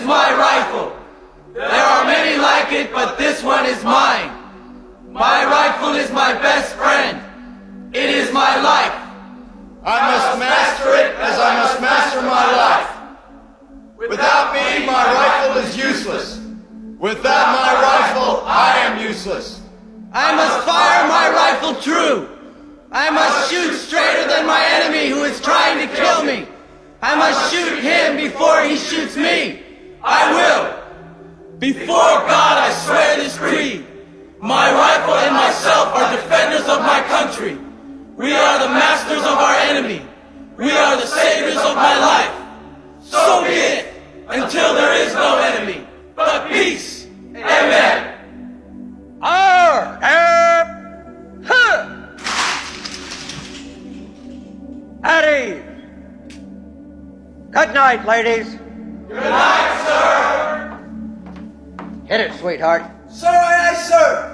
is my rifle. There are many like it, but this one is mine. My rifle is my best friend. It is my life. I must master it as I must master my life. Without me, my rifle is useless. Without my rifle, I am useless. I must fire my rifle true. I must shoot straighter than my enemy who is trying to kill me. I must shoot him before he shoots me. I will. Before God, I swear this creed. My rifle and myself are defenders of my country. We are the masters of our enemy. We are the saviors of my life. So be it, until there is no enemy, but peace. Amen. At ease. Good night, ladies. Good night, sir. Hit it, sweetheart. Sir, aye, aye, sir.